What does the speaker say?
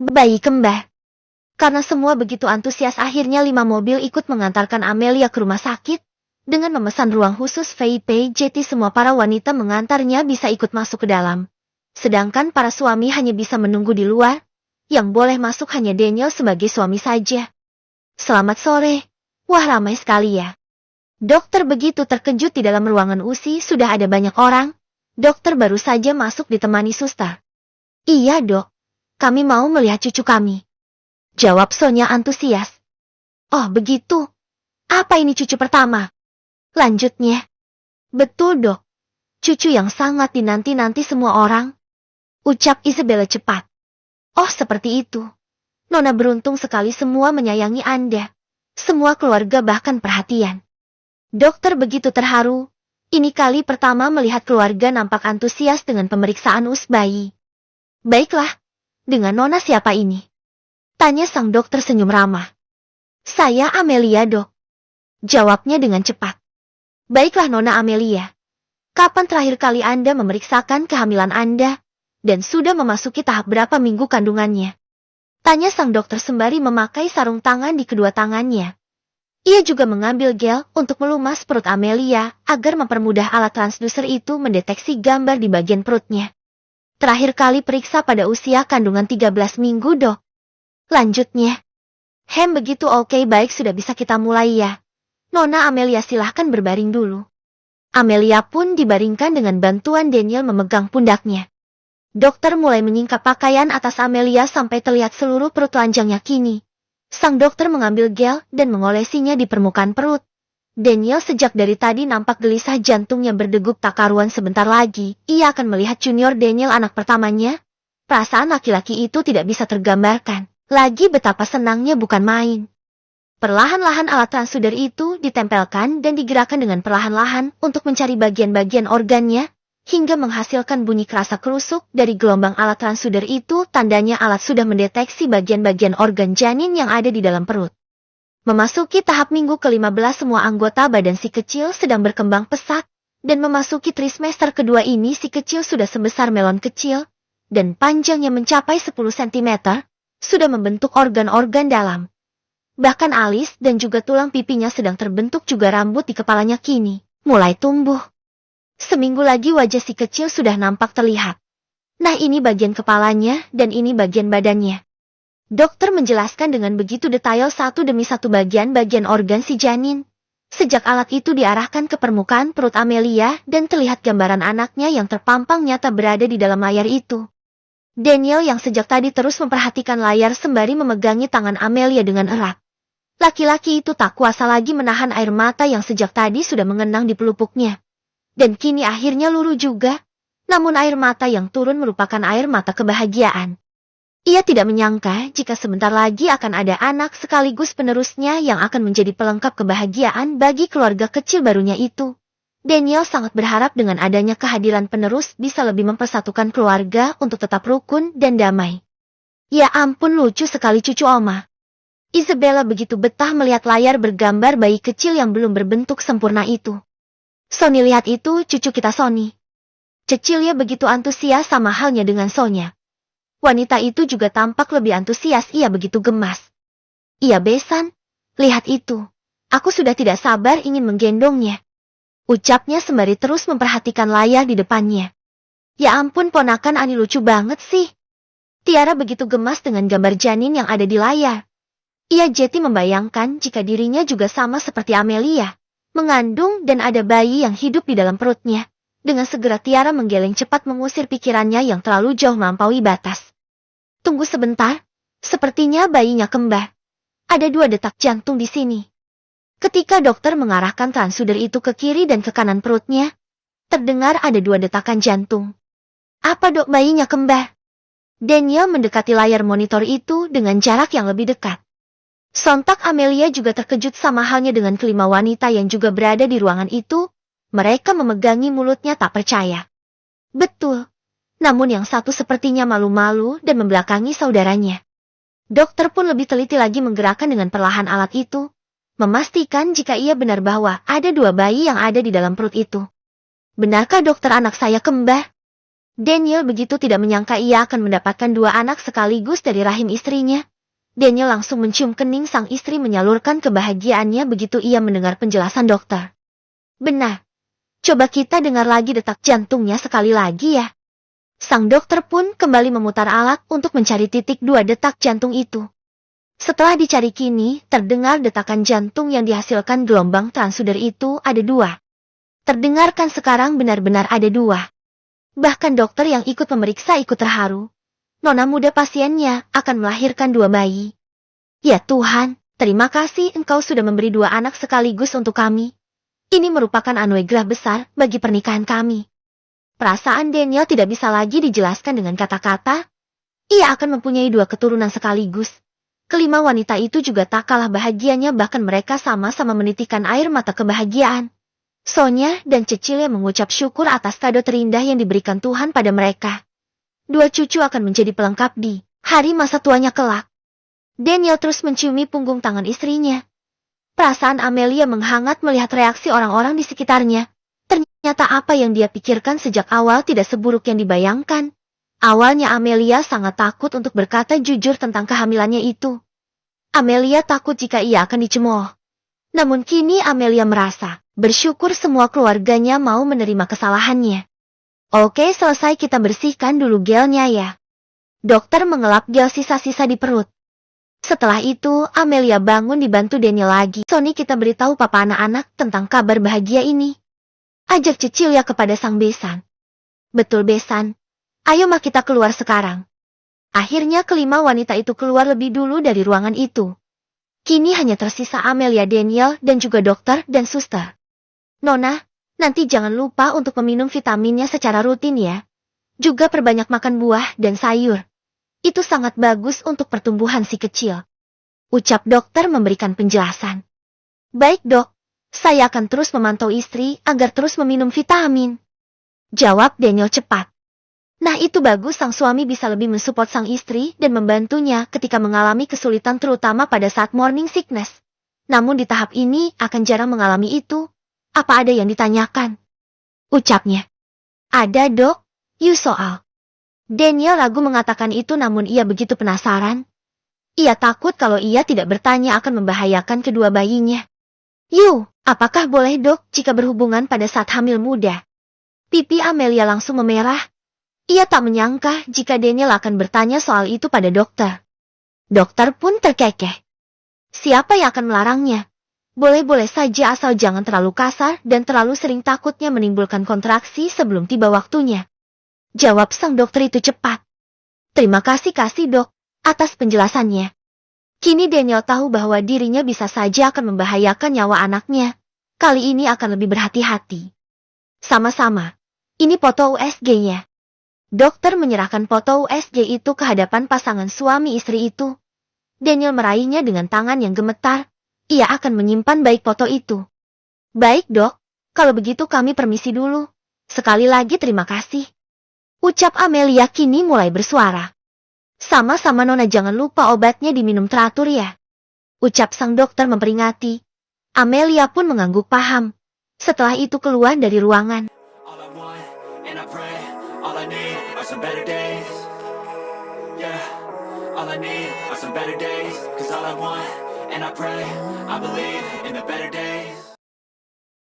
Bayi kembar. Karena semua begitu antusias, akhirnya 5 mobil ikut mengantarkan Amelia ke rumah sakit. Dengan memesan ruang khusus VIP Jetty, semua para wanita mengantarnya bisa ikut masuk ke dalam. Sedangkan para suami hanya bisa menunggu di luar. Yang boleh masuk hanya Daniel sebagai suami saja. Selamat sore. Wah, ramai sekali ya. Dokter begitu terkejut. Di dalam ruangan USI sudah ada banyak orang. Dokter baru saja masuk ditemani suster. Iya dok. Kami mau melihat cucu kami. Jawab Sonia antusias. Oh begitu. Apa ini cucu pertama? Lanjutnya. Betul dok. Cucu yang sangat dinanti-nanti semua orang. Ucap Isabella cepat. Oh seperti itu. Nona beruntung sekali, semua menyayangi Anda. Semua keluarga bahkan perhatian. Dokter begitu terharu. Ini kali pertama melihat keluarga nampak antusias dengan pemeriksaan us bayi. Baiklah. Dengan Nona siapa ini? Tanya sang dokter senyum ramah. Saya Amelia dok. Jawabnya dengan cepat. Baiklah Nona Amelia. Kapan terakhir kali Anda memeriksakan kehamilan Anda? Dan sudah memasuki tahap berapa minggu kandungannya? Tanya sang dokter sembari memakai sarung tangan di kedua tangannya. Ia juga mengambil gel untuk melumas perut Amelia agar mempermudah alat transducer itu mendeteksi gambar di bagian perutnya. Terakhir kali periksa pada usia kandungan 13 minggu dok. Lanjutnya. Begitu oke, baik, sudah bisa kita mulai ya. Nona Amelia silahkan berbaring dulu. Amelia pun dibaringkan dengan bantuan Daniel memegang pundaknya. Dokter mulai menyingkap pakaian atas Amelia sampai terlihat seluruh perut telanjangnya kini. Sang dokter mengambil gel dan mengolesinya di permukaan perut. Daniel sejak dari tadi nampak gelisah, jantungnya berdegup tak karuan. Sebentar lagi, ia akan melihat junior Daniel, anak pertamanya. Perasaan laki-laki itu tidak bisa tergambarkan. Lagi betapa senangnya bukan main. Perlahan-lahan alat transducer itu ditempelkan dan digerakkan dengan perlahan-lahan untuk mencari bagian-bagian organnya, hingga menghasilkan bunyi kerasa kerusuk dari gelombang alat transducer itu. Tandanya alat sudah mendeteksi bagian-bagian organ janin yang ada di dalam perut. Memasuki tahap minggu ke-15, semua anggota badan si kecil sedang berkembang pesat, dan memasuki trimester kedua ini si kecil sudah sebesar melon kecil, dan panjangnya mencapai 10 cm, sudah membentuk organ-organ dalam. Bahkan alis dan juga tulang pipinya sedang terbentuk, juga rambut di kepalanya kini mulai tumbuh. Seminggu lagi wajah si kecil sudah nampak terlihat. Nah, ini bagian kepalanya dan ini bagian badannya. Dokter menjelaskan dengan begitu detail satu demi satu bagian-bagian organ si janin. Sejak alat itu diarahkan ke permukaan perut Amelia dan terlihat gambaran anaknya yang terpampang nyata berada di dalam layar itu. Daniel yang sejak tadi terus memperhatikan layar sembari memegangi tangan Amelia dengan erat. Laki-laki itu tak kuasa lagi menahan air mata yang sejak tadi sudah mengenang di pelupuknya. Dan kini akhirnya luruh juga. Namun air mata yang turun merupakan air mata kebahagiaan. Ia tidak menyangka jika sebentar lagi akan ada anak sekaligus penerusnya yang akan menjadi pelengkap kebahagiaan bagi keluarga kecil barunya itu. Daniel sangat berharap dengan adanya kehadiran penerus bisa lebih mempersatukan keluarga untuk tetap rukun dan damai. Ya ampun, lucu sekali cucu Oma. Isabella begitu betah melihat layar bergambar bayi kecil yang belum berbentuk sempurna itu. Sony, lihat itu cucu kita Sony. Cecilia begitu antusias, sama halnya dengan Sonya. Wanita itu juga tampak lebih antusias, ia begitu gemas. Iya besan, lihat itu. Aku sudah tidak sabar ingin menggendongnya. Ucapnya sembari terus memperhatikan layar di depannya. Ya ampun ponakan Ani, lucu banget sih. Tiara begitu gemas dengan gambar janin yang ada di layar. Ia jeti membayangkan jika dirinya juga sama seperti Amelia, mengandung dan ada bayi yang hidup di dalam perutnya. Dengan segera Tiara menggeleng cepat mengusir pikirannya yang terlalu jauh melampaui batas. Tunggu sebentar, sepertinya bayinya kembar. Ada 2 detak jantung di sini. Ketika dokter mengarahkan transducer itu ke kiri dan ke kanan perutnya, terdengar ada 2 detakan jantung. Apa dok, bayinya kembar? Daniel mendekati layar monitor itu dengan jarak yang lebih dekat. Sontak Amelia juga terkejut, sama halnya dengan kelima wanita yang juga berada di ruangan itu. Mereka memegangi mulutnya tak percaya. Betul. Namun yang satu sepertinya malu-malu dan membelakangi saudaranya. Dokter pun lebih teliti lagi menggerakkan dengan perlahan alat itu, memastikan jika ia benar bahwa ada 2 bayi yang ada di dalam perut itu. Benarkah dokter, anak saya kembar? Daniel begitu tidak menyangka ia akan mendapatkan dua anak sekaligus dari rahim istrinya. Daniel langsung mencium kening sang istri menyalurkan kebahagiaannya begitu ia mendengar penjelasan dokter. Benar. Coba kita dengar lagi detak jantungnya sekali lagi ya. Sang dokter pun kembali memutar alat untuk mencari titik dua detak jantung itu. Setelah dicari kini, terdengar detakan jantung yang dihasilkan gelombang transducer itu ada dua. Terdengarkan sekarang benar-benar ada dua. Bahkan dokter yang ikut memeriksa ikut terharu. Nona muda pasiennya akan melahirkan dua bayi. Ya Tuhan, terima kasih engkau sudah memberi dua anak sekaligus untuk kami. Ini merupakan anugerah besar bagi pernikahan kami. Perasaan Daniel tidak bisa lagi dijelaskan dengan kata-kata. Ia akan mempunyai dua keturunan sekaligus. Kelima wanita itu juga tak kalah bahagianya, bahkan mereka sama-sama menitikkan air mata kebahagiaan. Sonya dan Cecilia mengucap syukur atas kado terindah yang diberikan Tuhan pada mereka. Dua cucu akan menjadi pelengkap di hari masa tuanya kelak. Daniel terus menciumi punggung tangan istrinya. Perasaan Amelia menghangat melihat reaksi orang-orang di sekitarnya. Ternyata apa yang dia pikirkan sejak awal tidak seburuk yang dibayangkan. Awalnya Amelia sangat takut untuk berkata jujur tentang kehamilannya itu. Amelia takut jika ia akan dicemooh. Namun kini Amelia merasa bersyukur semua keluarganya mau menerima kesalahannya. Oke, selesai, kita bersihkan dulu gelnya ya. Dokter mengelap gel sisa-sisa di perut. Setelah itu, Amelia bangun dibantu Daniel lagi. Sony, kita beritahu papa anak-anak tentang kabar bahagia ini. Ajak Cecilia kepada sang besan. Betul besan. Ayo mah kita keluar sekarang. Akhirnya kelima wanita itu keluar lebih dulu dari ruangan itu. Kini hanya tersisa Amelia, Daniel, dan juga dokter dan suster. Nona, nanti jangan lupa untuk meminum vitaminnya secara rutin ya. Juga perbanyak makan buah dan sayur. Itu sangat bagus untuk pertumbuhan si kecil. Ucap dokter memberikan penjelasan. Baik dok, saya akan terus memantau istri agar terus meminum vitamin. Jawab Daniel cepat. Nah itu bagus, sang suami bisa lebih mensupport sang istri dan membantunya ketika mengalami kesulitan terutama pada saat morning sickness. Namun di tahap ini akan jarang mengalami itu. Apa ada yang ditanyakan? Ucapnya. Ada dok, you soal. Daniel ragu mengatakan itu namun ia begitu penasaran. Ia takut kalau ia tidak bertanya akan membahayakan kedua bayinya. You, apakah boleh dok jika berhubungan pada saat hamil muda? Pipi Amelia langsung memerah. Ia tak menyangka jika Daniel akan bertanya soal itu pada dokter. Dokter pun terkekeh. Siapa yang akan melarangnya? Boleh-boleh saja asal jangan terlalu kasar dan terlalu sering, takutnya menimbulkan kontraksi sebelum tiba waktunya. Jawab sang dokter itu cepat. Terima kasih dok, atas penjelasannya. Kini Daniel tahu bahwa dirinya bisa saja akan membahayakan nyawa anaknya. Kali ini akan lebih berhati-hati. Sama-sama. Ini foto USG-nya. Dokter menyerahkan foto USG itu ke hadapan pasangan suami istri itu. Daniel meraihnya dengan tangan yang gemetar. Ia akan menyimpan baik foto itu. Baik dok, kalau begitu kami permisi dulu. Sekali lagi terima kasih. Ucap Amelia kini mulai bersuara. Sama-sama nona, jangan lupa obatnya diminum teratur ya. Ucap sang dokter memperingati. Amelia pun mengangguk paham. Setelah itu keluar dari ruangan. And I pray, I believe in the better days.